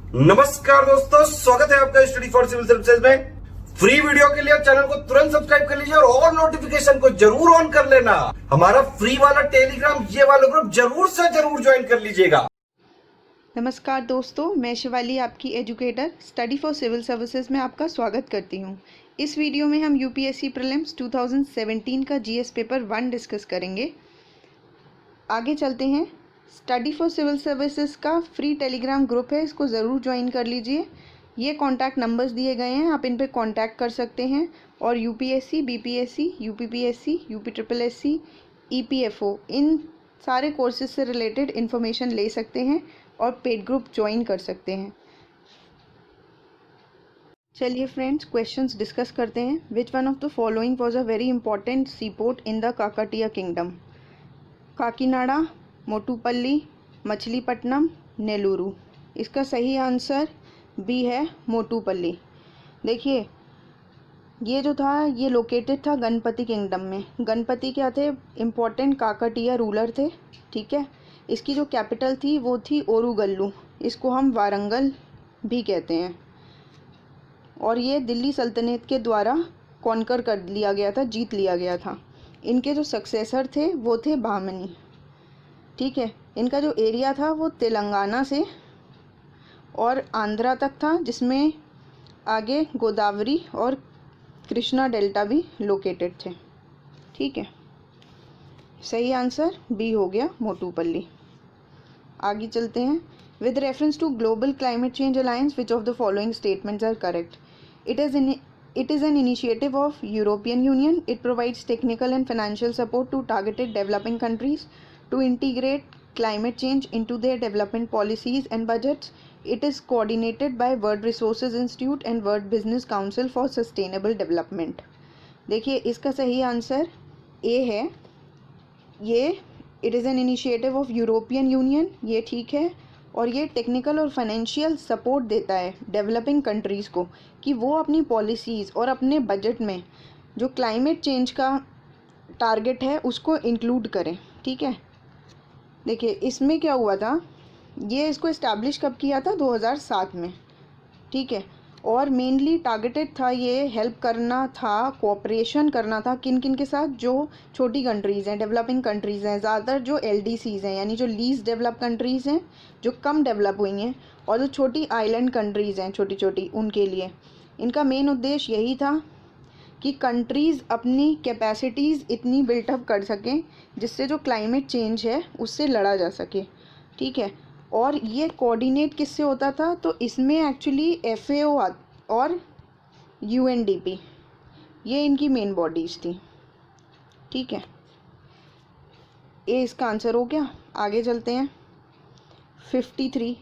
नमस्कार दोस्तों, स्वागत है आपका स्टडी फॉर सिविल सर्विसेज में। फ्री वीडियो के लिए चैनल को तुरंत सब्सक्राइब कर लीजिए और नोटिफिकेशन को जरूर ऑन कर लेना। हमारा फ्री वाला टेलीग्राम ये वाला ग्रुप जरूर से जरूर ज्वाइन कर लीजिएगा। नमस्कार दोस्तों, मैं शिवाली आपकी educator study for civil services में आपका स्वागत करती हूं। इस वीडियो में हम यूपीएससी प्रीलिम्स 2017 का जीएस पेपर 1 डिस्कस करेंगे। आगे चलते हैं। स्टडी फॉर सिविल सर्विसेज का फ्री टेलीग्राम ग्रुप है, इसको ज़रूर ज्वाइन कर लीजिए। ये कॉन्टैक्ट नंबर्स दिए गए हैं, आप इन पर कॉन्टैक्ट कर सकते हैं और यूपीएससी, बीपीएससी, यूपीपीएससी, यूपीट्रिपलएससी, ईपीएफओ इन सारे कोर्सेज से रिलेटेड इन्फॉर्मेशन ले सकते हैं और पेड ग्रुप ज्वाइन कर सकते हैं। चलिए फ्रेंड्स, क्वेश्चंस डिस्कस करते हैं। Which one of the following was a very important sea port in the Kakatiya kingdom? Kakinada, Motupalli, Machilipatnam, Nellore. इसका सही आंसर बी है मोटूपल्ली। देखिए, ये जो था ये लोकेटेड था गणपति किंगडम में। गणपति क्या थे? इम्पोर्टेंट काकटिया रूलर थे। ठीक है, इसकी जो कैपिटल थी वो थी ओरुगल्लू, इसको हम वारंगल भी कहते हैं। और ये दिल्ली सल्तनत के द्वारा कॉन्कर कर लिया गया था, जीत लिया गया था। इनके जो सक्सेसर थे वो थे बहमनी। ठीक है, इनका जो एरिया था वो तेलंगाना से और आंध्रा तक था, जिसमें आगे गोदावरी और कृष्णा डेल्टा भी लोकेटेड थे। ठीक है, सही आंसर बी हो गया मोटूपल्ली। आगे चलते हैं। With reference to global climate change alliance which of the following statements are correct? It is an initiative of European Union. It provides technical and financial support to targeted developing countries to integrate climate change into their development policies and budgets. It is coordinated by World Resources Institute and World Business Council for Sustainable Development. देखिए, इसका सही answer A है। ये it is an initiative of European union, ये ठीक है। और ये टेक्निकल और फाइनेंशियल सपोर्ट देता है डेवलपिंग कंट्रीज़ को कि वो अपनी पॉलिसीज़ और अपने बजट में जो क्लाइमेट चेंज का टारगेट है उसको इंक्लूड करें। ठीक है, देखिए इसमें क्या हुआ था, ये इसको इस्टेब्लिश कब किया था? 2007 में। ठीक है, और मेनली टारगेटेड था, ये हेल्प करना था, कोऑपरेशन करना था किन किन के साथ? जो छोटी कंट्रीज़ हैं, डेवलपिंग कंट्रीज़ हैं, ज़्यादातर जो LDCs हैं यानी जो लीस्ट डेवलप कंट्रीज़ हैं, जो कम डेवलप हुई हैं, और जो छोटी आइलैंड कंट्रीज़ हैं छोटी छोटी, उनके लिए इनका मेन उद्देश्य यही था कि कंट्रीज़ अपनी कैपेसिटीज़ इतनी बिल्टअप कर सकें जिससे जो क्लाइमेट चेंज है उससे लड़ा जा सके। ठीक है, और ये कोऑर्डिनेट किससे होता था? तो इसमें एक्चुअली FAO और UNDP, ये इनकी मेन बॉडीज़ थी। ठीक है, ये इसका आंसर हो गया। आगे चलते हैं। 53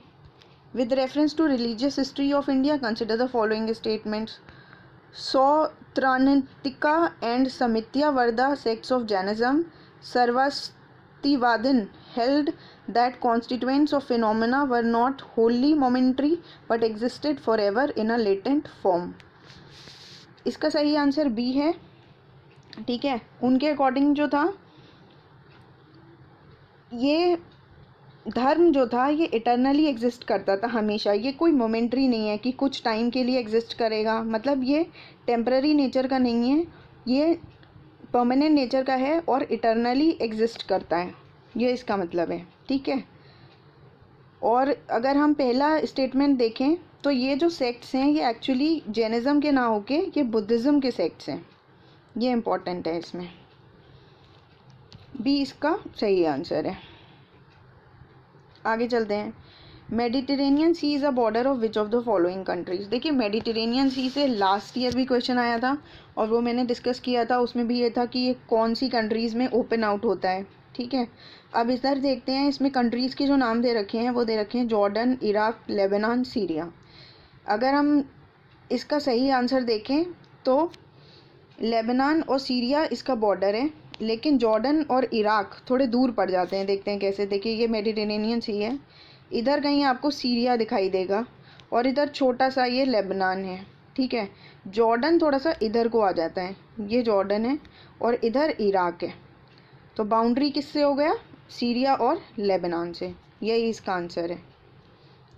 with reference to religious history of India consider the following statements. Sautrantika and Sammitiya वर्दा sects of Jainism. Sarvastivadin held that constituents of phenomena were not wholly momentary but existed forever in a latent form. इसका सही answer B है। ठीक है, उनके according जो था, ये धर्म जो था ये इटर्नली एग्जिस्ट करता था हमेशा। ये कोई मोमेंट्री नहीं है कि कुछ टाइम के लिए एग्जिस्ट करेगा, मतलब ये टेम्पररी नेचर का नहीं है, ये परमानेंट नेचर का है और इटर्नली एग्जिस्ट करता है, ये इसका मतलब है। ठीक है, और अगर हम पहला स्टेटमेंट देखें तो ये जो सेक्ट्स हैं ये एक्चुअली जैनिज़्म के ना होके ये बुद्धिज़्म के सेक्ट्स हैं, ये इम्पॉर्टेंट है। इसमें बी इसका सही आंसर है। आगे चलते हैं। Mediterranean sea is a border of which of the following countries? देखिए, मेडिटेरेनियन सी से लास्ट ईयर भी क्वेश्चन आया था और वो मैंने डिस्कस किया था, उसमें भी ये था कि ये कौन सी कंट्रीज़ में ओपन आउट होता है। ठीक है, अब इधर देखते हैं। इसमें कंट्रीज़ के जो नाम दे रखे हैं वो दे रखे हैं जॉर्डन, इराक, लेबनान, सीरिया। अगर हम इसका सही आंसर देखें तो लेबनान और सीरिया इसका बॉर्डर है, लेकिन जॉर्डन और इराक थोड़े दूर पड़ जाते हैं। देखते हैं कैसे। देखिए, ये मेडिटेरेनियन सी है, इधर कहीं आपको सीरिया दिखाई देगा और इधर छोटा सा ये लेबनान है। ठीक है, जॉर्डन थोड़ा सा इधर को आ जाता है, ये जॉर्डन है और इधर इराक है। तो बाउंड्री किससे हो गया? सीरिया और लेबनान से, यही इसका आंसर है।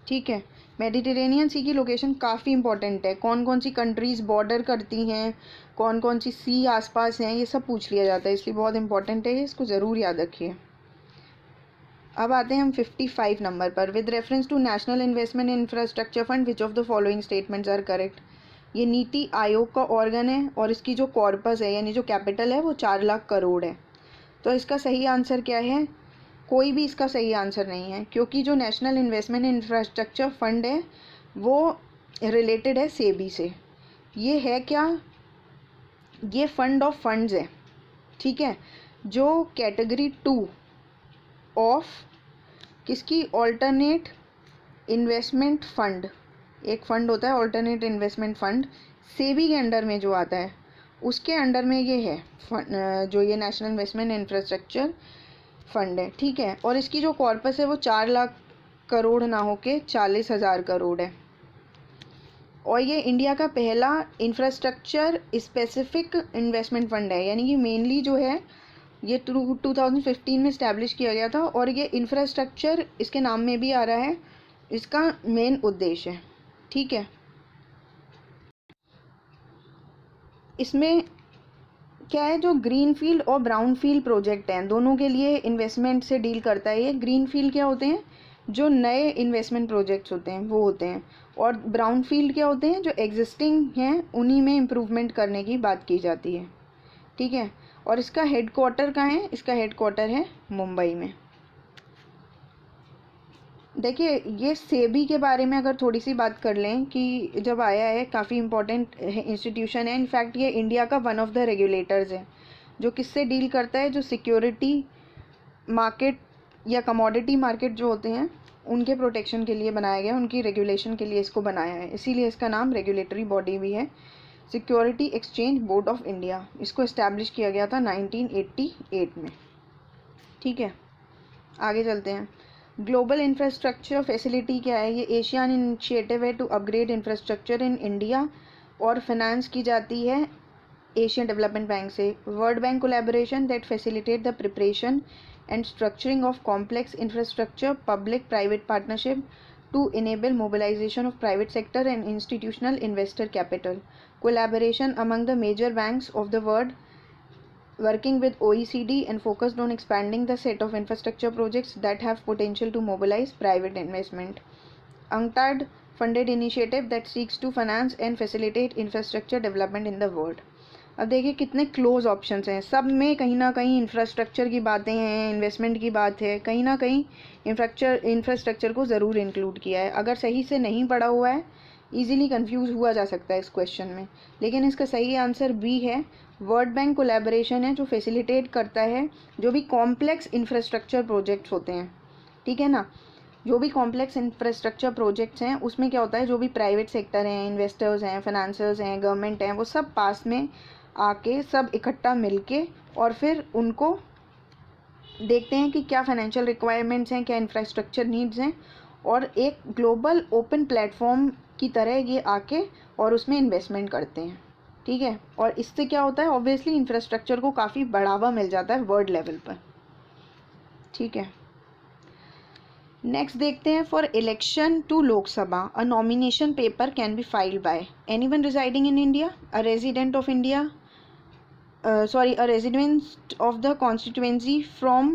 ठीक है, मेडिटेरेनियन सी की लोकेशन काफ़ी इंपॉर्टेंट है, कौन कौन सी कंट्रीज़ बॉर्डर करती हैं, कौन कौन सी सी आसपास हैं, ये सब पूछ लिया जाता है, इसलिए बहुत इंपॉर्टेंट है, इसको ज़रूर याद रखिए। अब आते हैं हम 55 नंबर पर। With reference to national investment infrastructure fund which of the following statements are correct. ये नीति आयोग का ऑर्गन है और इसकी जो कॉर्पस है यानी जो कैपिटल है वो 4 लाख करोड़ है। तो इसका सही आंसर क्या है? कोई भी इसका सही आंसर नहीं है, क्योंकि जो नेशनल इन्वेस्टमेंट इंफ्रास्ट्रक्चर फंड है वो रिलेटेड है सेबी से। ये है क्या? ये फंड ऑफ फंड्स है, ठीक है, जो कैटेगरी 2 ऑफ किसकी? Alternate investment fund. एक फ़ंड होता है ऑल्टरनेट इन्वेस्टमेंट फ़ंड, सेबी के अंडर में जो आता है उसके अंडर में ये है जो ये नेशनल इन्वेस्टमेंट इंफ्रास्ट्रक्चर फंड है, ठीक है। और इसकी जो कॉर्पस है वो 4 लाख करोड़ ना होके 40,000 करोड़ है। और ये इंडिया का पहला इंफ्रास्ट्रक्चर स्पेसिफिक इन्वेस्टमेंट फंड है, यानी कि मेनली जो है ये 2015 में इस्टेब्लिश किया गया था और ये इंफ्रास्ट्रक्चर इसके नाम में भी आ रहा है, इसका मेन उद्देश्य है, ठीक है। इसमें क्या है, जो ग्रीन फील्ड और ब्राउन फील्ड प्रोजेक्ट हैं दोनों के लिए इन्वेस्टमेंट से डील करता है। ये ग्रीन फील्ड क्या होते हैं? जो नए इन्वेस्टमेंट प्रोजेक्ट्स होते हैं वो होते हैं, और ब्राउन फील्ड क्या होते हैं? जो एग्जिस्टिंग हैं उन्हीं में इम्प्रूवमेंट करने की बात की जाती है, ठीक है। और इसका हेडक्वार्टर कहाँ है? इसका हेडक्वार्टर है मुंबई में। देखिए, ये सेबी के बारे में अगर थोड़ी सी बात कर लें कि जब आया है, काफ़ी इम्पोर्टेंट इंस्टीट्यूशन है। इनफैक्ट ये इंडिया का वन ऑफ द रेगुलेटर्स है, जो किससे डील करता है? जो सिक्योरिटी मार्केट या कमोडिटी मार्केट जो होते हैं उनके प्रोटेक्शन के लिए बनाया गया, उनकी रेगुलेशन के लिए इसको बनाया है, इसीलिए इसका नाम रेगुलेटरी बॉडी भी है, security exchange board of India. इसको इस्टेब्लिश किया गया था 1988 में, ठीक है। आगे चलते हैं। ग्लोबल इंफ्रास्ट्रक्चर फैसिलिटी क्या है? ये एशियन इनिशिएटिव है to upgrade infrastructure in India और फाइनेंस की जाती है एशियन डेवलपमेंट बैंक से। World bank collaboration that facilitate the preparation and structuring of complex infrastructure, public private partnership to enable mobilization of private sector and institutional investor capital. Collaboration among the major banks of the world, working with OECD and focused on expanding the set of infrastructure projects that have potential to mobilize private investment. UNCTAD funded initiative that seeks to finance and facilitate infrastructure development in the world. अब देखिए कितने close options हैं, सब में कहीं ना कहीं infrastructure की बातें हैं, इन्वेस्टमेंट की बात है, कहीं ना कहीं इंफ्रास्ट्रक्चर को ज़रूर इंक्लूड किया है। अगर सही से नहीं पढ़ा हुआ है, इजीली कंफ्यूज हुआ जा सकता है इस क्वेश्चन में, लेकिन इसका सही आंसर बी है। वर्ल्ड बैंक कोलैबोरेशन है जो फैसिलिटेट करता है जो भी कॉम्प्लेक्स इंफ्रास्ट्रक्चर प्रोजेक्ट्स होते हैं, ठीक है ना। जो भी कॉम्प्लेक्स इंफ्रास्ट्रक्चर प्रोजेक्ट्स हैं उसमें क्या होता है, जो भी प्राइवेट सेक्टर हैं, इन्वेस्टर्स हैं, फाइनेंसर्स हैं, गवर्नमेंट हैं, वो सब पास में आके सब इकट्ठा मिलके और फिर उनको देखते हैं कि क्या फाइनेंशियल रिक्वायरमेंट्स हैं, क्या इंफ्रास्ट्रक्चर नीड्स हैं, और एक ग्लोबल ओपन प्लेटफॉर्म की तरह ये आके और उसमें इन्वेस्टमेंट करते हैं, ठीक है। और इससे क्या होता है, ऑब्वियसली इंफ्रास्ट्रक्चर को काफ़ी बढ़ावा मिल जाता है वर्ल्ड लेवल पर, ठीक है। नेक्स्ट देखते हैं, for election to Lok Sabha a nomination paper can be filed by anyone residing in India, a resident of India, a resident of the constituency from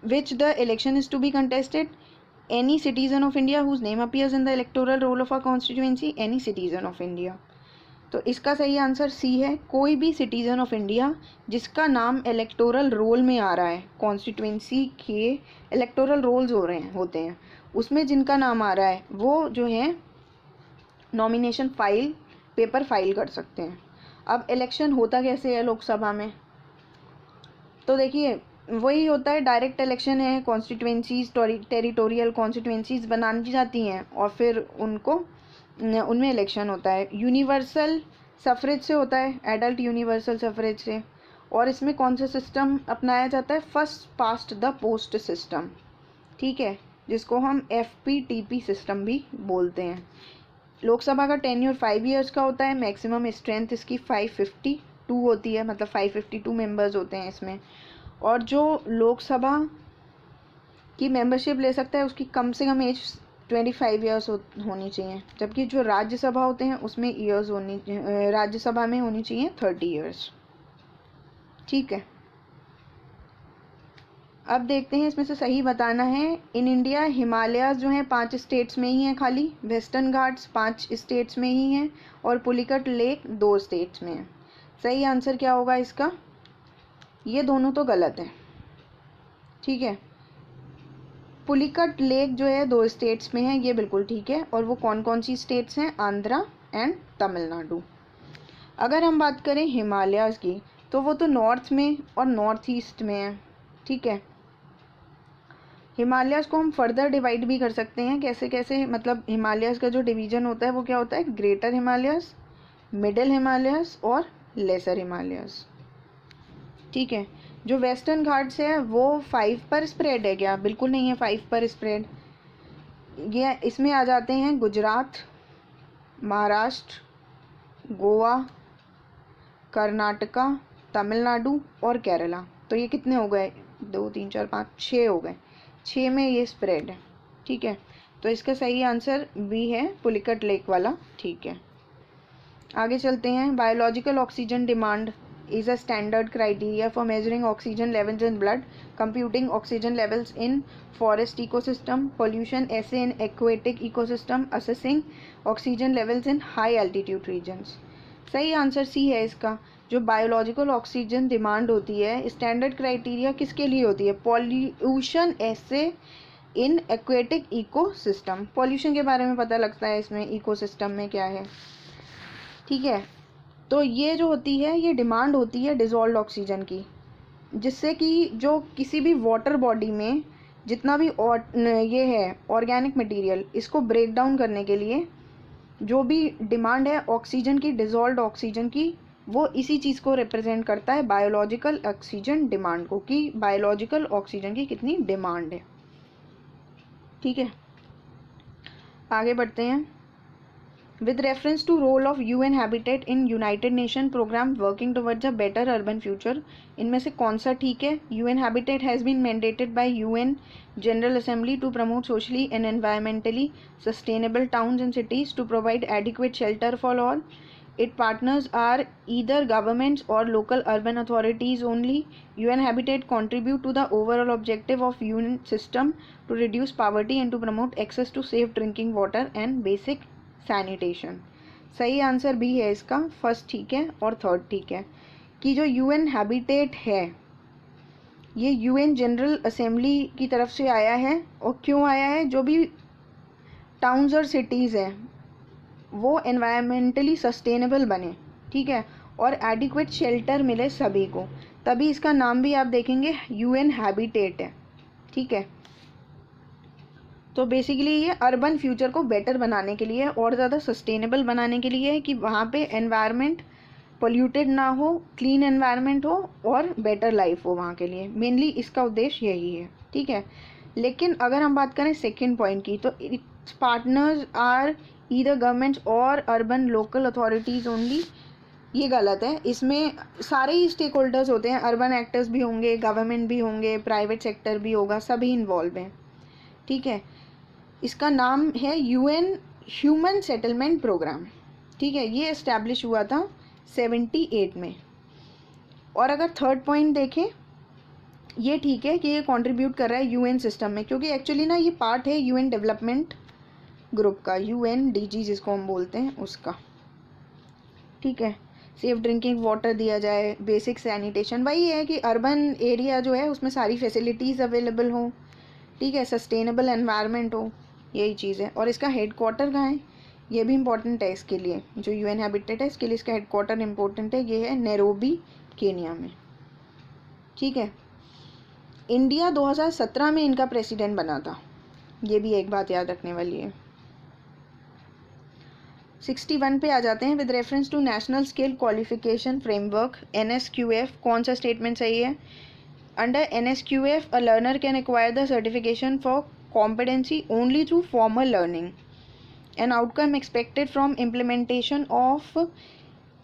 which the election is to be contested, any citizen of India whose name appears in the electoral roll of a constituency, any citizen of India। तो इसका सही answer C है, कोई भी citizen of India जिसका नाम electoral roll में आ रहा है, कॉन्स्टिट्यूंसी के इलेक्टोरल रोल्स होते हैं उसमें जिनका नाम आ रहा है वो जो है नॉमिनेशन पेपर फाइल कर सकते हैं। अब इलेक्शन होता कैसे है लोकसभा में? तो देखिए वही होता है, डायरेक्ट इलेक्शन है, कॉन्स्टिट्यूंसीज टेरिटोरियल कॉन्स्टिट्यूंसीज बनानी जाती हैं और फिर उनमें इलेक्शन होता है। यूनिवर्सल सफरेज से होता है, एडल्ट यूनिवर्सल सफरेज से। और इसमें कौन सा सिस्टम अपनाया जाता है? First past the post system, ठीक है, जिसको हम FPTP सिस्टम भी बोलते हैं। लोकसभा का टेन्योर 5 ईयर्स का होता है, मैक्सिमम स्ट्रेंथ इसकी 552 होती है, मतलब 552 मेंबर्स होते हैं इसमें। और जो लोकसभा की मेंबरशिप ले सकता है उसकी कम से कम एज 25 ईयर्स होनी चाहिए, जबकि जो राज्यसभा होते हैं उसमें ईयर्स राज्यसभा में होनी चाहिए 30 ईयर्स। ठीक है, अब देखते हैं इसमें से सही बताना है। इन इंडिया हिमालयाज जो हैं 5 स्टेट्स में ही हैं खाली, वेस्टर्न घाट्स 5 स्टेट्स में ही हैं और पुलिकट लेक 2 स्टेट्स में है। सही आंसर क्या होगा इसका? ये दोनों तो गलत है। ठीक है, पुलिकट लेक जो है 2 स्टेट्स में है, ये बिल्कुल ठीक है। और वो कौन कौन सी स्टेट्स हैं? आंध्रा एंड तमिलनाडु। अगर हम बात करें हिमालयाज की, तो वो तो नॉर्थ में और नॉर्थ ईस्ट में है। ठीक है, हिमालयाज़ को हम फर्दर डिवाइड भी कर सकते हैं। कैसे कैसे? मतलब हिमालयाज़ का जो डिवीज़न होता है वो क्या होता है? ग्रेटर हिमालयाज़, मिडिल हिमालयाज़ और लेसर हिमालयाज़। ठीक है, जो वेस्टर्न घाट्स है वो 5 पर स्प्रेड है क्या? बिल्कुल नहीं है 5 पर स्प्रेड। ये इसमें आ जाते हैं गुजरात, महाराष्ट्र, गोवा, कर्नाटका, तमिलनाडु और केरला। तो ये कितने हो गए? 2 3 4 5 6 हो गए। 6 में ये स्प्रेड है। ठीक है, तो इसका सही आंसर बी है, पुलिकट लेक वाला। ठीक है, आगे चलते हैं। Biological oxygen demand is a standard criteria for measuring oxygen levels in blood, computing oxygen levels in forest ecosystem, pollution assay in aquatic ecosystem, assessing oxygen levels in high altitude regions। सही answer C है इसका। जो biological oxygen demand होती है, standard criteria किसके लिए होती है? पॉल्यूशन ऐसे इन एक्वेटिक इकोसिस्टम। पॉल्यूशन के बारे में पता लगता है इसमें, इकोसिस्टम में क्या है। ठीक है, तो ये जो होती है ये डिमांड होती है डिज़ोल्व्ड ऑक्सीजन की, जिससे कि जो किसी भी वाटर बॉडी में जितना भी ये है ऑर्गेनिक मटेरियल, इसको ब्रेक डाउन करने के लिए जो भी डिमांड है ऑक्सीजन की, डिज़ोल्व्ड ऑक्सीजन की, वो इसी चीज़ को रिप्रेजेंट करता है, बायोलॉजिकल ऑक्सीजन डिमांड को, कि बायोलॉजिकल ऑक्सीजन की कितनी डिमांड है। ठीक है, आगे बढ़ते हैं। With reference to role of UN Habitat in United Nation program working towards a better urban future, इनमें से कौन सा ठीक है? UN Habitat has been mandated by UN General Assembly to promote socially and environmentally sustainable towns and cities to provide adequate shelter for all. Its partners are either governments or local urban authorities only. UN Habitat contribute to the overall objective of UN system to reduce poverty and to promote access to safe drinking water and basic sanitation. सही answer भी है इसका, first ठीक है और third ठीक है, कि जो यूएन हैबिटेट है ये यूएन जनरल असेंबली की तरफ से आया है। और क्यों आया है? जो भी टाउन्स और सिटीज़ हैं वो एनवायरमेंटली सस्टेनेबल बने, ठीक है, और एडिक्वेट शेल्टर मिले सभी को, तभी इसका नाम भी आप देखेंगे यूएन हैबिटेट है। ठीक है, तो बेसिकली ये अर्बन फ्यूचर को बेटर बनाने के लिए और ज़्यादा सस्टेनेबल बनाने के लिए है, कि वहाँ पे एनवायरनमेंट पोल्यूटेड ना हो, क्लीन एनवायरनमेंट हो और बेटर लाइफ हो वहाँ के लिए। मेनली इसका उद्देश्य यही है। ठीक है, लेकिन अगर हम बात करें सेकेंड पॉइंट की, तो its partners are either governments और अर्बन लोकल अथॉरिटीज़ ओनली। ये गलत है, इसमें सारे ही स्टेक होल्डर्स होते हैं, अर्बन एक्टर्स भी होंगे, गवर्नमेंट भी होंगे, प्राइवेट सेक्टर भी होगा, सभी इन्वॉल्व हैं। ठीक है, इसका नाम है यूएन ह्यूमन सेटलमेंट प्रोग्राम। ठीक है, ये इस्टेब्लिश हुआ था 78 में। और अगर थर्ड पॉइंट देखें, ये ठीक है कि ये कंट्रीब्यूट कर रहा है यूएन सिस्टम में, क्योंकि एक्चुअली ना ये पार्ट है यूएन डेवलपमेंट ग्रुप का, UNDG जिसको हम बोलते हैं उसका। ठीक है, सेफ ड्रिंकिंग वाटर दिया जाए, बेसिक सैनिटेशन, वही है कि अर्बन एरिया जो है उसमें सारी फैसिलिटीज़ अवेलेबल हो, ठीक है, सस्टेनेबल एनवायरनमेंट हो, यही चीज़ है। और इसका हेडक्वार्टर कहाँ है? ये भी इम्पोर्टेंट है इसके लिए, जो यूएन हैबिटेट है इसके लिए इसका हेडक्वार्टर इम्पोर्टेंट है, ये है नैरोबी केनिया में। ठीक है, इंडिया 2017 में इनका प्रेसिडेंट बना था, ये भी एक बात याद रखने वाली है। 61 पे आ जाते हैं। With reference to national skill qualification framework NSQF, कौन सा स्टेटमेंट सही है? अंडर NSQF a learner can acquire the certification for competency only through formal learning. An outcome expected from implementation of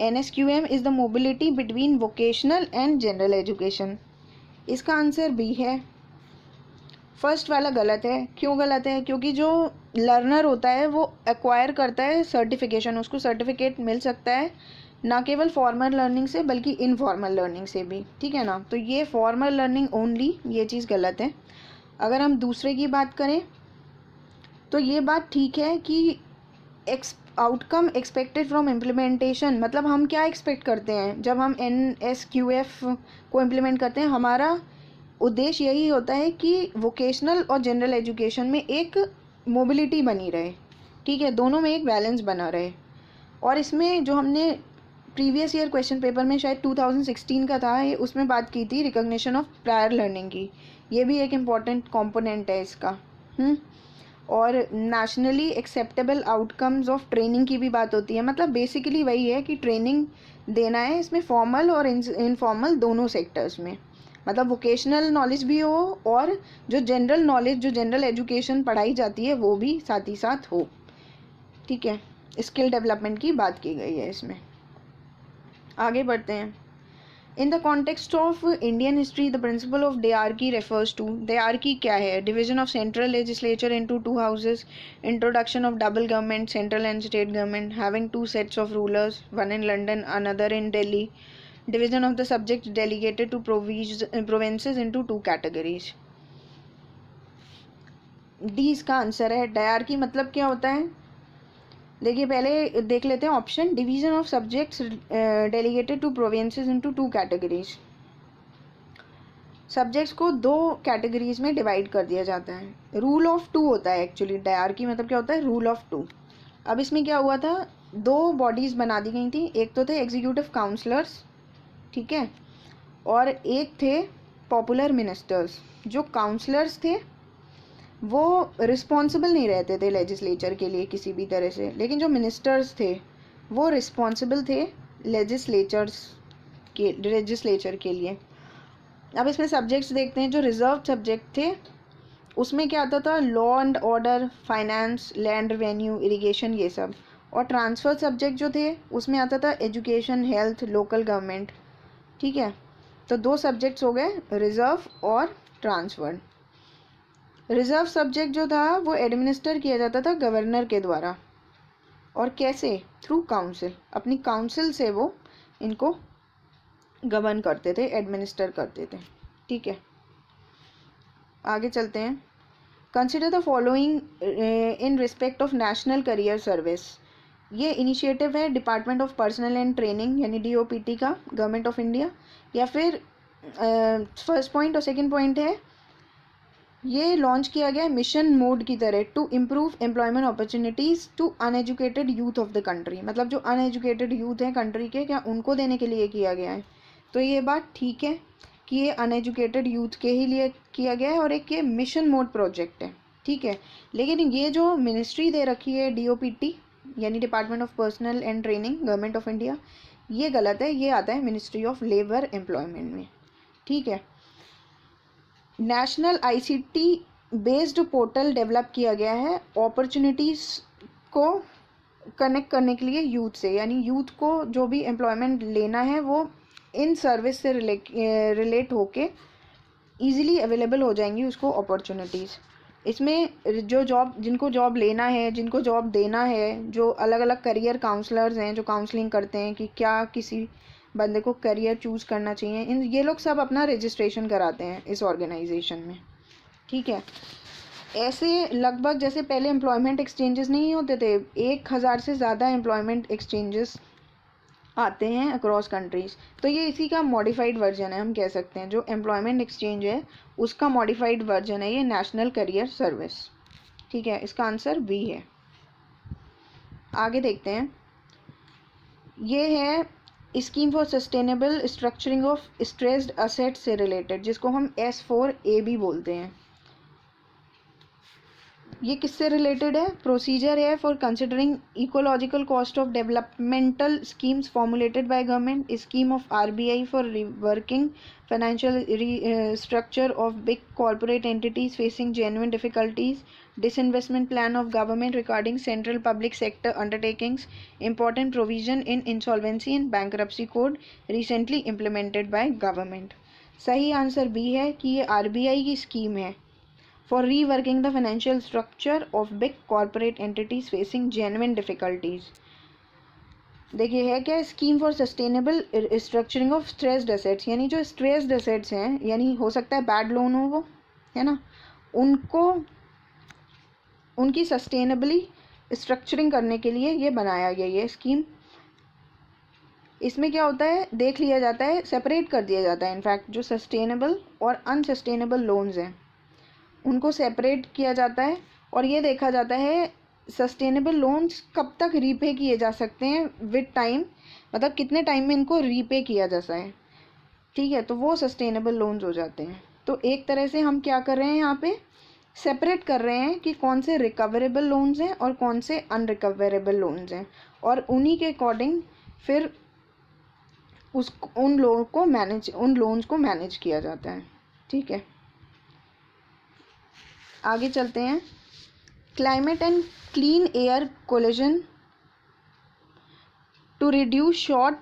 NSQM is the mobility between vocational and general education. इसका answer B है, first वाला गलत है। क्यों गलत है? क्योंकि जो लर्नर होता है वो एक्वायर करता है सर्टिफिकेशन, उसको सर्टिफिकेट मिल सकता है ना केवल फॉर्मल लर्निंग से बल्कि इनफॉर्मल लर्निंग से भी, ठीक है ना। तो ये फॉर्मल लर्निंग ओनली, ये चीज़ गलत है। अगर हम दूसरे की बात करें तो ये बात ठीक है कि आउटकम एक्सपेक्टेड फ्रॉम इम्प्लीमेंटेशन, मतलब हम क्या एक्सपेक्ट करते हैं जब हम NSQF को इम्प्लीमेंट करते हैं। हमारा उद्देश्य यही होता है कि वोकेशनल और जनरल एजुकेशन में एक मोबिलिटी बनी रहे, ठीक है, दोनों में एक बैलेंस बना रहे। और इसमें जो हमने प्रीवियस ईयर क्वेश्चन पेपर में शायद 2016 का था, ये उसमें बात की थी रिकॉग्निशन ऑफ प्रायर लर्निंग की, ये भी एक इम्पॉर्टेंट कंपोनेंट है इसका। और nationally acceptable outcomes of training की भी बात होती है। मतलब बेसिकली वही है कि ट्रेनिंग देना है इसमें फॉर्मल और इनफॉर्मल दोनों सेक्टर्स में, मतलब वोकेशनल नॉलेज भी हो और जो जनरल नॉलेज, जो जनरल एजुकेशन पढ़ाई जाती है वो भी साथ ही साथ हो, ठीक है। स्किल डेवलपमेंट की बात की गई है इसमें। आगे बढ़ते हैं। In the context of Indian history the principle of dyarchy refers to, dyarchy क्या है? Division of central legislature into two houses, introduction of double government, central and state government having two sets of rulers, one in London another in Delhi, division of the subject delegated to provinces into two categories। D इसका answer है। Dyarchy मतलब क्या होता है? देखिए पहले देख लेते हैं option. Division of subjects delegated to provinces into two categories, subjects को दो कैटेगरीज में डिवाइड कर दिया जाता है। रूल ऑफ टू होता है एक्चुअली, डायरकी मतलब क्या होता है? Rule of two. अब इसमें क्या हुआ था, दो बॉडीज़ बना दी गई थी, एक तो थे एग्जीक्यूटिव काउंसलर्स, ठीक है, और एक थे पॉपुलर मिनिस्टर्स। जो काउंसलर्स थे वो रिस्पॉन्सिबल नहीं रहते थे लेजिस्लेचर के लिए किसी भी तरह से, लेकिन जो मिनिस्टर्स थे वो रिस्पॉन्सिबल थे लेजिस्लेचर के लिए। अब इसमें सब्जेक्ट्स देखते हैं। जो रिजर्व सब्जेक्ट थे उसमें क्या आता था? Law and order, finance, land revenue, irrigation, ये सब। और ट्रांसफर सब्जेक्ट जो थे उसमें आता था एजुकेशन, हेल्थ, लोकल गवर्नमेंट, ठीक है। तो दो सब्जेक्ट्स हो गए, रिजर्व और ट्रांसफर। रिजर्व सब्जेक्ट जो था वो एडमिनिस्टर किया जाता था गवर्नर के द्वारा, और कैसे? थ्रू काउंसिल, अपनी काउंसिल से वो इनको गवर्न करते थे, एडमिनिस्टर करते थे, ठीक है। आगे चलते हैं। Consider the following in respect of national career service. ये इनिशिएटिव है department of personal and training यानी DOPT का, गवर्नमेंट ऑफ इंडिया। या फिर फर्स्ट पॉइंट और सेकंड पॉइंट है, ये लॉन्च किया गया है मिशन मोड की तरह to improve employment opportunities to uneducated youth of the country. मतलब जो अनएजुकेटेड यूथ हैं कंट्री के, क्या उनको देने के लिए किया गया है। तो ये बात ठीक है कि ये अनएजुकेटेड यूथ के ही लिए किया गया है और एक ये मिशन मोड प्रोजेक्ट है, ठीक है। लेकिन ये जो मिनिस्ट्री दे रखी है DOPT यानी department of personal and training, government of India, ये गलत है। ये आता है मिनिस्ट्री ऑफ लेबर एम्प्लॉयमेंट में, ठीक है। National ICT based portal develop किया गया है अपॉर्चुनिटीज़ को कनेक्ट करने के लिए यूथ से, यानी यूथ को जो भी एम्प्लॉयमेंट लेना है वो इन सर्विस से रिलेट होके ईज़िली अवेलेबल हो जाएंगी उसको अपॉर्चुनिटीज़। इसमें जो जॉब, जिनको जॉब लेना है, जिनको जॉब देना है, जो अलग अलग करियर काउंसलर्स हैं जो काउंसलिंग करते हैं कि क्या किसी बंदे को करियर चूज़ करना चाहिए, इन ये लोग सब अपना रजिस्ट्रेशन कराते हैं इस ऑर्गेनाइजेशन में, ठीक है। ऐसे लगभग जैसे पहले एम्प्लॉयमेंट एक्सचेंजेस नहीं होते थे, 1000 से ज़्यादा एम्प्लॉयमेंट एक्सचेंजेस आते हैं अक्रॉस कंट्रीज़। तो ये इसी का मॉडिफाइड वर्जन है, हम कह सकते हैं। जो एम्प्लॉयमेंट एक्सचेंज है उसका मॉडिफाइड वर्जन है ये नेशनल करियर सर्विस, ठीक है। इसका आंसर B है। आगे देखते हैं। ये है scheme for sustainable structuring of stressed asset से रिलेटेड, जिसको हम S4A भी बोलते हैं। ये किससे रिलेटेड है? प्रोसीजर है for considering ecological cost of developmental schemes formulated by government, scheme of RBI for reworking financial structure of big corporate entities facing genuine difficulties, disinvestment plan of government regarding central public sector undertakings, important provision in insolvency and bankruptcy code recently implemented by government। सही answer B है कि ये RBI की scheme है for reworking the financial structure of big corporate entities facing genuine difficulties. देखिए है क्या, scheme for sustainable structuring of stressed assets, यानी जो स्ट्रेस्ड एसेट्स हैं, यानी हो सकता है बैड लोन हो वो, है ना, उनको उनकी सस्टेनेबली स्ट्रक्चरिंग करने के लिए ये बनाया गया ये स्कीम। इसमें क्या होता है, देख लिया जाता है, सेपरेट कर दिया जाता है इनफैक्ट जो सस्टेनेबल और अनसस्टेनेबल लोन्स हैं उनको सेपरेट किया जाता है, और ये देखा जाता है सस्टेनेबल लोन्स कब तक रीपे किए जा सकते हैं विद टाइम, मतलब कितने टाइम में इनको रीपे किया जाता है, ठीक है, तो वो सस्टेनेबल लोन्स हो जाते हैं। तो एक तरह से हम क्या कर रहे हैं, यहाँ पे सेपरेट कर रहे हैं कि कौन से रिकवरेबल लोन्स हैं और कौन से अनरिकवरेबल लोन्स हैं, और उन्हीं के अकॉर्डिंग फिर उन लोन्स को मैनेज किया जाता है, ठीक है। आगे चलते हैं। Climate and clean air coalition to reduce short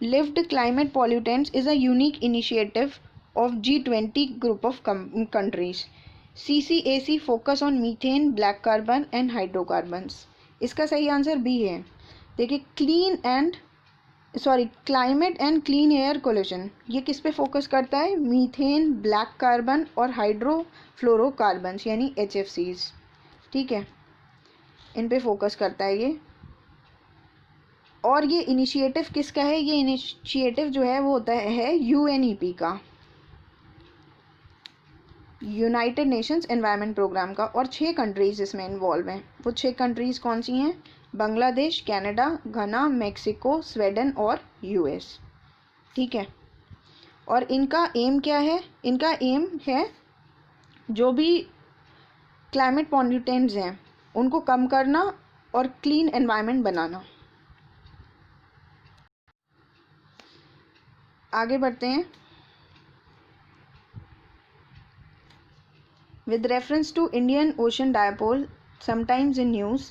lived climate pollutants is a unique initiative of G20 group of countries. CCAC focus on methane, black carbon and hydrocarbons. इसका सही आंसर बी है। देखिए climate and clean air collision ये किस पे focus करता है, methane, black carbon और हाइड्रोफ्लोरोकार्बन्स यानी HFCs, ठीक है, इन पे फोकस करता है ये। और ये इनिशिएटिव किसका है, ये इनिशिएटिव जो है वो होता है UNEP का, यूनाइटेड नेशंस एनवायरनमेंट प्रोग्राम का, और 6 कंट्रीज इसमें इन्वॉल्व हैं। वो 6 कंट्रीज कौन सी हैं, बांग्लादेश, कनाडा, घना, मेक्सिको, स्वीडन और US, ठीक है। और इनका एम क्या है, इनका एम है जो भी क्लाइमेट पॉल्यूटेंट्स हैं उनको कम करना और क्लीन एनवायरनमेंट बनाना। आगे बढ़ते हैं। With reference to Indian Ocean Dipole, sometimes in news,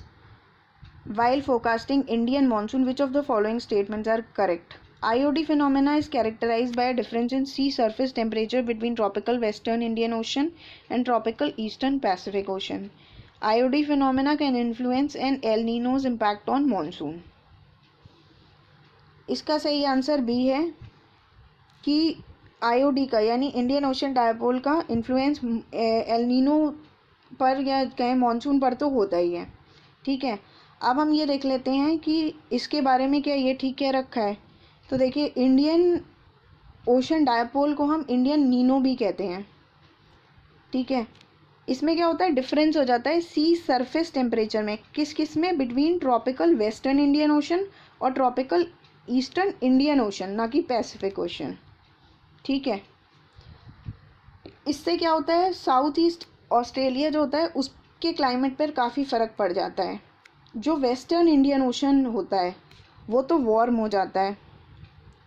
while forecasting Indian monsoon, which of the following statements are correct? IOD phenomena is characterized by a difference in sea surface temperature between tropical western Indian Ocean and tropical eastern Pacific Ocean. IOD phenomena can influence an El Nino's impact on monsoon. इसका सही answer B है कि IOD का यानी Indian ocean dipole का influence El Nino पर या कहें मानसून पर तो होता ही है, ठीक है। अब हम ये देख लेते हैं कि इसके बारे में क्या ये ठीक कह रखा है। तो देखिए इंडियन ओशन डायपोल को हम इंडियन नीनो भी कहते हैं, ठीक है। इसमें क्या होता है, डिफरेंस हो जाता है सी सरफेस टेम्परेचर में, किस में, between tropical western Indian ocean और ट्रॉपिकल ईस्टर्न इंडियन ओशन, ना कि पैसिफिक ओशन, ठीक है। इससे क्या होता है, साउथ ईस्ट ऑस्ट्रेलिया जो होता है उसके क्लाइमेट पर काफ़ी फ़र्क पड़ जाता है। जो वेस्टर्न इंडियन ओशन होता है वो तो वार्म हो जाता है,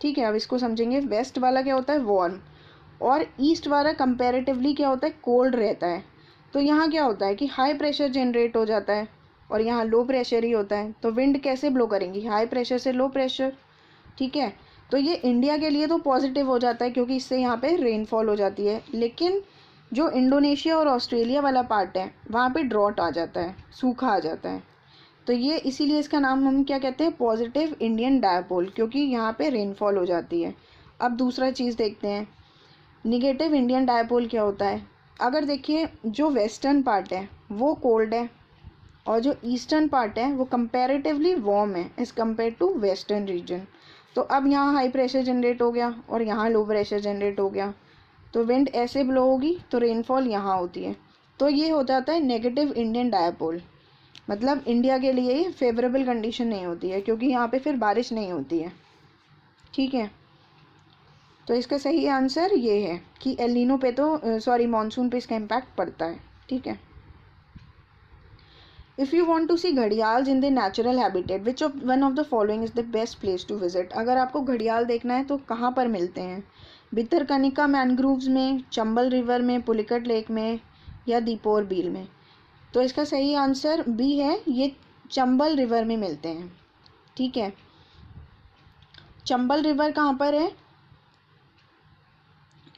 ठीक है। अब इसको समझेंगे, वेस्ट वाला क्या होता है वार्म, और ईस्ट वाला कंपैरेटिवली क्या होता है कोल्ड रहता है। तो यहाँ क्या होता है कि हाई प्रेशर जनरेट हो जाता है और यहाँ लो प्रेशर ही होता है। तो विंड कैसे ब्लो करेंगी, हाई प्रेशर से लो प्रेशर, ठीक है। तो ये इंडिया के लिए तो पॉजिटिव हो जाता है क्योंकि इससे यहाँ पे रेनफॉल हो जाती है, लेकिन जो इंडोनेशिया और ऑस्ट्रेलिया वाला पार्ट है वहाँ पे ड्रॉट आ जाता है, सूखा आ जाता है। तो ये इसीलिए इसका नाम हम क्या कहते हैं, पॉजिटिव इंडियन डायपोल, क्योंकि यहाँ पे रेनफॉल हो जाती है। अब दूसरा चीज़ देखते हैं, निगेटिव इंडियन डायपोल क्या होता है। अगर देखिए जो वेस्टर्न पार्ट है वो कोल्ड है और जो ईस्टर्न पार्ट है वो कंपैरेटिवली वार्म है as compare to western region. तो अब यहाँ हाई प्रेशर जनरेट हो गया और यहाँ लो प्रेशर जनरेट हो गया, तो विंड ऐसे ब्लो होगी तो रेनफॉल यहाँ होती है। तो ये हो जाता है नेगेटिव इंडियन डायपोल, मतलब इंडिया के लिए ये फेवरेबल कंडीशन नहीं होती है क्योंकि यहाँ पे फिर बारिश नहीं होती है, ठीक है। तो इसका सही आंसर ये है कि एल नीनो पे तो मानसून पे इसका इम्पैक्ट पड़ता है, ठीक है। If you want to see gharials in the natural habitat, which of one of the following is the best place to visit? अगर आपको घड़ियाल देखना है तो कहाँ पर मिलते हैं, भितरकनिका मैनग्रूव्स में, चंबल रिवर में, पुलिकट लेक में या दीपोर बील में? तो इसका सही आंसर बी है, ये चंबल रिवर में मिलते हैं, ठीक है। चंबल रिवर कहाँ पर है,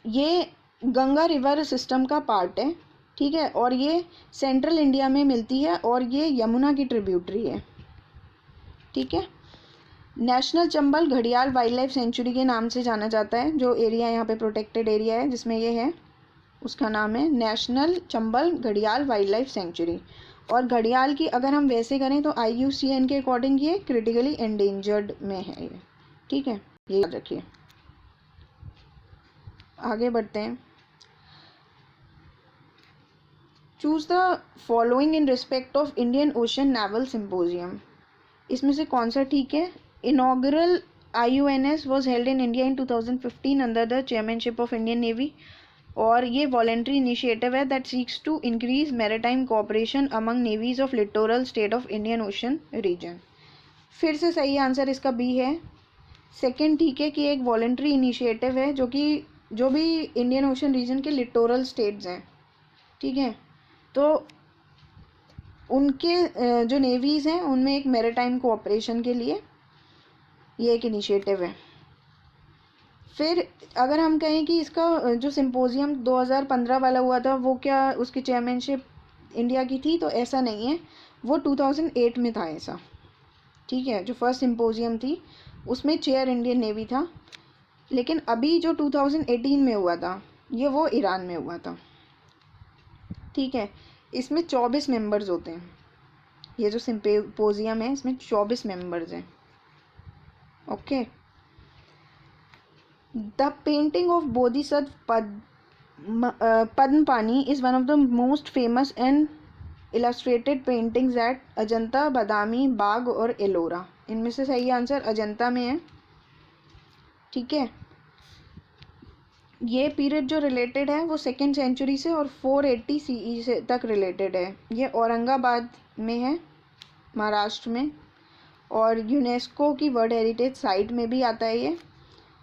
ये गंगा रिवर सिस्टम का पार्ट है, ठीक है, और ये सेंट्रल इंडिया में मिलती है और ये यमुना की ट्रिब्यूटरी है। ठीक है, नेशनल चंबल घड़ियाल वाइल्ड लाइफ सेंचुरी के नाम से जाना जाता है। जो एरिया यहाँ पे प्रोटेक्टेड एरिया है जिसमें ये है, उसका नाम है नेशनल चंबल घड़ियाल वाइल्ड लाइफ सेंचुरी। और घड़ियाल की अगर हम वैसे करें तो IUCN के अकॉर्डिंग ये क्रिटिकली एंडेंजर्ड में है ये। ठीक है, ये याद रखिए। आगे बढ़ते हैं। Choose the following in respect of Indian ocean naval symposium. इसमें से कौन सा ठीक है? Inaugural IUNS was held in India in 2015 under the chairmanship of Indian navy. और ये वॉलेंट्री इनिशिएटिव है that seeks to increase maritime cooperation among navies of littoral state of Indian ocean region. फिर से सही आंसर इसका B है। Second ठीक है कि एक वॉलेंट्री इनिशिएटिव है जो भी इंडियन ओशन रीजन के लिटोरल स्टेट्स हैं, ठीक है, तो उनके जो नेवीज़ हैं उनमें एक मैरिटाइम कोऑपरेशन के लिए ये एक इनिशिएटिव है। फिर अगर हम कहें कि इसका जो सिम्पोजियम 2015 वाला हुआ था वो क्या उसकी चेयरमैनशिप इंडिया की थी, तो ऐसा नहीं है, वो 2008 में था ऐसा। ठीक है, जो फर्स्ट सिम्पोजियम थी उसमें चेयर इंडियन नेवी था, लेकिन अभी जो 2018 में हुआ था ये वो ईरान में हुआ था। ठीक है, इसमें 24 मेंबर्स होते हैं। ये जो सिम्पोजियम है इसमें 24 मेंबर्स हैं। Okay, the painting of Bodhisattva Padmapani is one of the most famous and illustrated paintings at Ajanta, Badami, Bagh और एलोरा। इनमें से सही आंसर अजंता में है। ठीक है, ये पीरियड जो रिलेटेड है वो 2nd सेंचुरी से और 480 CE से तक रिलेटेड है। ये औरंगाबाद में है, महाराष्ट्र में, और यूनेस्को की वर्ल्ड हेरिटेज साइट में भी आता है ये।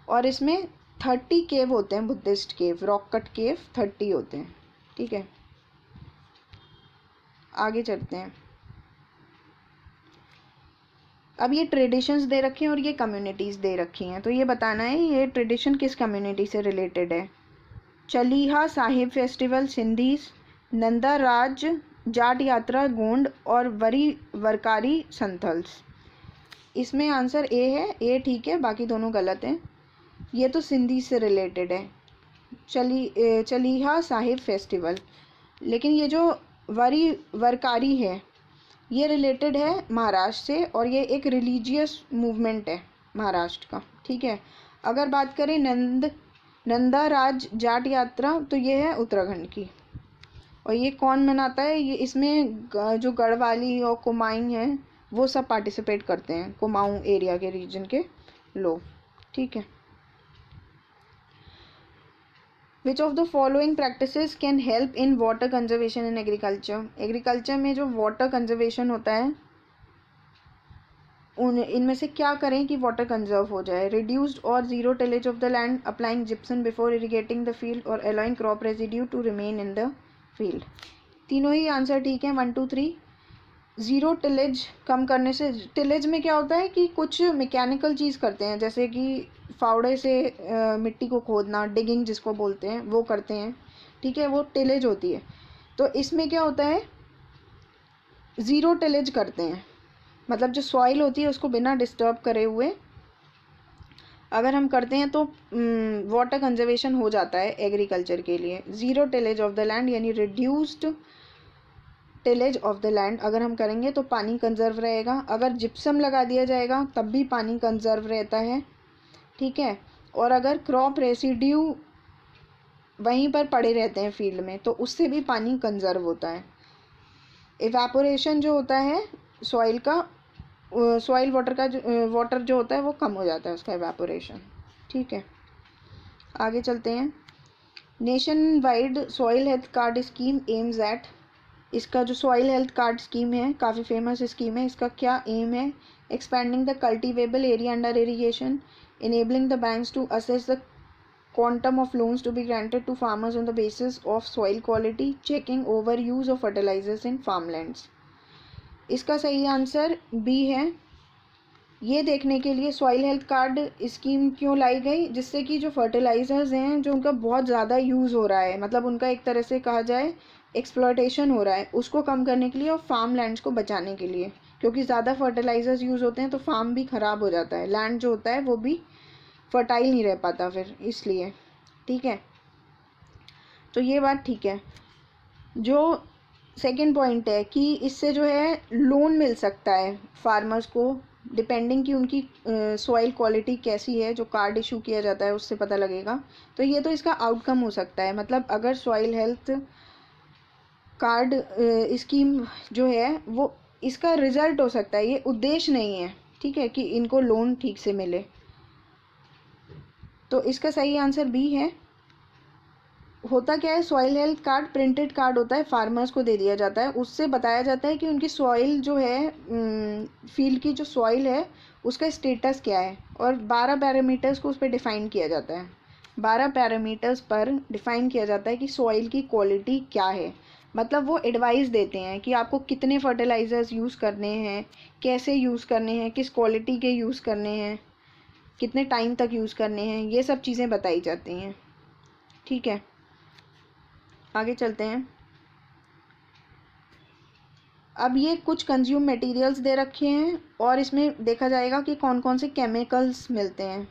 और इसमें 30 केव होते हैं, बुद्धिस्ट केव, रॉक कट केव 30 होते हैं। ठीक है, आगे चलते हैं। अब ये ट्रेडिशंस दे रखे हैं और ये कम्युनिटीज़ दे रखी हैं, तो ये बताना है ये ट्रेडिशन किस कम्युनिटी से रिलेटेड है। चलीहा साहिब फेस्टिवल सिंधीस, नंदा राज जाट यात्रा गोंड और वरकारी संथल्स। इसमें आंसर ए है, ए ठीक है, बाकी दोनों गलत हैं। ये तो सिंधी से रिलेटेड है, चलीहा साहिब फेस्टिवल, लेकिन ये जो वरकारी है ये रिलेटेड है महाराष्ट्र से और ये एक रिलीजियस मूवमेंट है महाराष्ट्र का। ठीक है, अगर बात करें नंदा राज जाट यात्रा तो ये है उत्तराखंड की। और ये कौन मनाता है? ये इसमें जो गढ़वाली और कुमाऊं हैं वो सब पार्टिसिपेट करते हैं, कुमाऊं एरिया के रीजन के लोग। ठीक है, विच of the following practices can help in water conservation in agriculture. Agriculture में जो वाटर कंजर्वेशन होता है इनमें से क्या करें कि वाटर कंजर्व हो जाए? रिड्यूस्ड और zero tillage of the land, applying gypsum before irrigating the field और allowing crop residue to remain in the field. तीनों ही आंसर ठीक है, 1 2 3। ज़ीरो टिलेज कम करने से, टिलेज में क्या होता है कि कुछ मैकेनिकल चीज़ करते हैं, जैसे कि फावड़े से मिट्टी को खोदना, डिगिंग जिसको बोलते हैं, वो करते हैं। ठीक है, वो टिलेज होती है। तो इसमें क्या होता है, ज़ीरो टिलेज करते हैं, मतलब जो सॉइल होती है उसको बिना डिस्टर्ब करे हुए अगर हम करते हैं तो वाटर कंजर्वेशन हो जाता है एग्रीकल्चर के लिए। Zero tillage of the land यानी reduced tillage of the land अगर हम करेंगे तो पानी कंजर्व रहेगा। अगर जिप्सम लगा दिया जाएगा तब भी पानी कंजर्व रहता है। ठीक है, और अगर क्रॉप रेसिड्यू वहीं पर पड़े रहते हैं फील्ड में तो उससे भी पानी कंजर्व होता है। इवेपोरेशन जो होता है सॉइल का, सॉइल वाटर का वाटर जो होता है वो कम हो जाता है, उसका इवेपोरेशन। ठीक है, आगे चलते हैं। Nation wide soil health card scheme aims at. इसका जो सॉइल हेल्थ कार्ड स्कीम है काफ़ी फेमस स्कीम है, इसका क्या एम है? Expanding the cultivable area under irrigation, enabling the banks to assess the quantum of loans to be granted to farmers on the basis of soil quality, checking overuse of fertilizers in farmlands। इसका सही answer B है। ये देखने के लिए soil health card scheme क्यों लाई गई, जिससे कि जो फर्टिलाइज़र्स हैं जो उनका बहुत ज़्यादा यूज़ हो रहा है, मतलब उनका एक तरह से कहा जाए एक्सप्लॉयटेशन हो रहा है उसको कम करने के लिए और फार्म लैंड्स को बचाने के लिए, क्योंकि ज़्यादा फर्टिलाइजर्स यूज़ होते हैं तो फार्म भी ख़राब हो जाता है, लैंड जो होता है वो भी फर्टाइल नहीं रह पाता फिर, इसलिए। ठीक है, तो ये बात ठीक है। जो सेकंड पॉइंट है कि इससे जो है लोन मिल सकता है फार्मर्स को, डिपेंडिंग कि उनकी सॉइल क्वालिटी कैसी है, जो कार्ड इशू किया जाता है उससे पता लगेगा। तो ये तो इसका आउटकम हो सकता है, मतलब अगर सॉइल हेल्थ कार्ड स्कीम जो है वो इसका रिजल्ट हो सकता है, ये उद्देश्य नहीं है। ठीक है, कि इनको लोन ठीक से मिले। तो इसका सही आंसर बी है। होता क्या है, soil health card printed card होता है, फार्मर्स को दे दिया जाता है, उससे बताया जाता है कि उनकी सॉइल जो है फील्ड की जो सॉइल है उसका स्टेटस क्या है, और 12 पैरामीटर्स को उस पर डिफ़ाइन किया जाता है। 12 पैरामीटर्स पर डिफ़ाइन किया जाता है कि सॉइल की क्वालिटी क्या है, मतलब वो एडवाइस देते हैं कि आपको कितने फर्टिलाइज़र्स यूज़ करने हैं, कैसे यूज़ करने हैं, किस क्वालिटी के यूज़ करने हैं, कितने टाइम तक यूज़ करने हैं, ये सब चीज़ें बताई जाती हैं। ठीक है, आगे चलते हैं। अब ये कुछ कंज्यूम मटेरियल्स दे रखे हैं और इसमें देखा जाएगा कि कौन कौन से केमिकल्स मिलते हैं।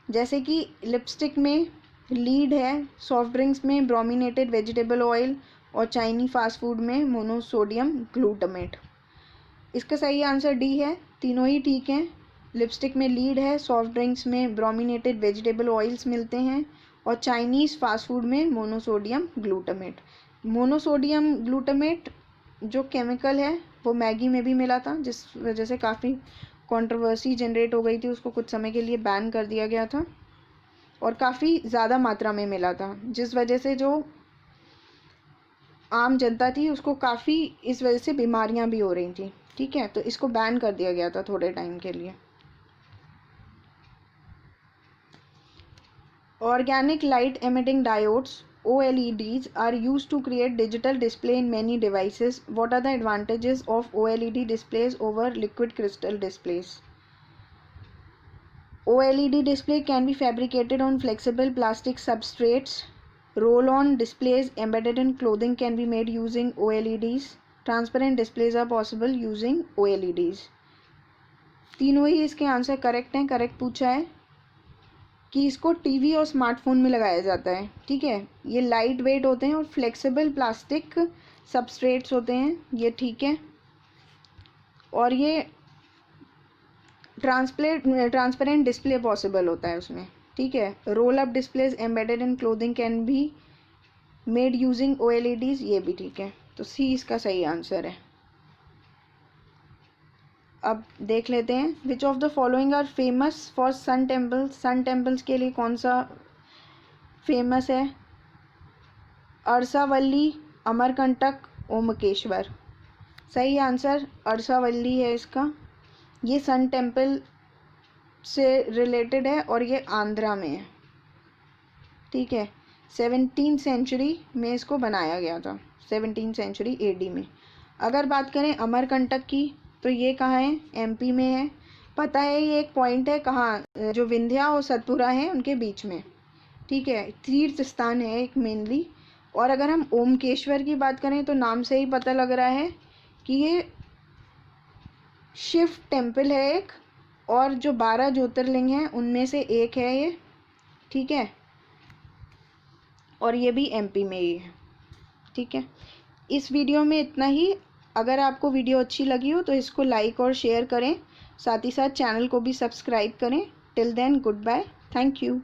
जैसे कि लिपस्टिक में लीड है, सॉफ्ट ड्रिंक्स में ब्रोमिनेटेड वेजिटेबल ऑयल, और चाइनी फास्ट फूड में मोनोसोडियम ग्लूटामेट। इसका सही आंसर डी है, तीनों ही ठीक हैं। लिपस्टिक में लीड है, सॉफ्ट ड्रिंक्स में ब्रोमिनेटेड वेजिटेबल ऑयल्स मिलते हैं, और चाइनीज़ फास्ट फूड में मोनोसोडियम ग्लूटामेट। मोनोसोडियम ग्लूटामेट जो केमिकल है वो मैगी में भी मिला था, जिस वजह से काफ़ी कंट्रोवर्सी जनरेट हो गई थी, उसको कुछ समय के लिए बैन कर दिया गया था, और काफ़ी ज़्यादा मात्रा में मिला था, जिस वजह से जो आम जनता थी उसको काफ़ी इस वजह से बीमारियां भी हो रही थी। ठीक है, तो इसको बैन कर दिया गया था थोड़े टाइम के लिए। Organic light emitting diodes OLEDs are used to create digital display in many devices. What are the advantages of OLED displays over liquid crystal displays? OLED display can be fabricated on flexible plastic substrates. Roll-on displays embedded in clothing can be made using OLEDs. Transparent displays are possible using OLEDs. तीनों ही इसके answer correct हैं। Correct पूछा है कि इसको TV और smartphone में लगाया जाता है। ठीक है, ये लाइट वेट होते हैं और फ्लेक्सिबल प्लास्टिक सबस्ट्रेट्स होते हैं, ये ठीक है। और ये ट्रांसपेरेंट डिस्प्ले पॉसिबल होता है उसमें। ठीक है, roll up displays embedded in clothing can be made using OLEDs, ये भी ठीक है। तो सी इसका सही आंसर है। अब देख लेते हैं, which of the following are famous for sun temples. Sun temples के लिए कौन सा फेमस है? अरसावल्ली, अमरकंटक, ओमकेश्वर। सही आंसर अरसावल्ली है इसका। ये सन टेम्पल से रिलेटेड है और ये आंध्रा में है। ठीक है, 17th सेंचुरी में इसको बनाया गया था, 17th सेंचुरी AD में। अगर बात करें अमरकंटक की तो ये कहाँ है? MP में है। पता है ये एक पॉइंट है कहाँ, जो विंध्या और सतपुरा है उनके बीच में। ठीक है, तीर्थ स्थान है एक मेनली। और अगर हम ओमकेश्वर की बात करें तो नाम से ही पता लग रहा है कि ये शिव टेम्पल है एक, और जो 12 ज्योतिर्लिंग हैं उनमें से एक है ये। ठीक है, और ये भी MP में ही है। ठीक है, इस वीडियो में इतना ही। अगर आपको वीडियो अच्छी लगी हो तो इसको लाइक और शेयर करें, साथ ही साथ चैनल को भी सब्सक्राइब करें। Till then good bye, thank you.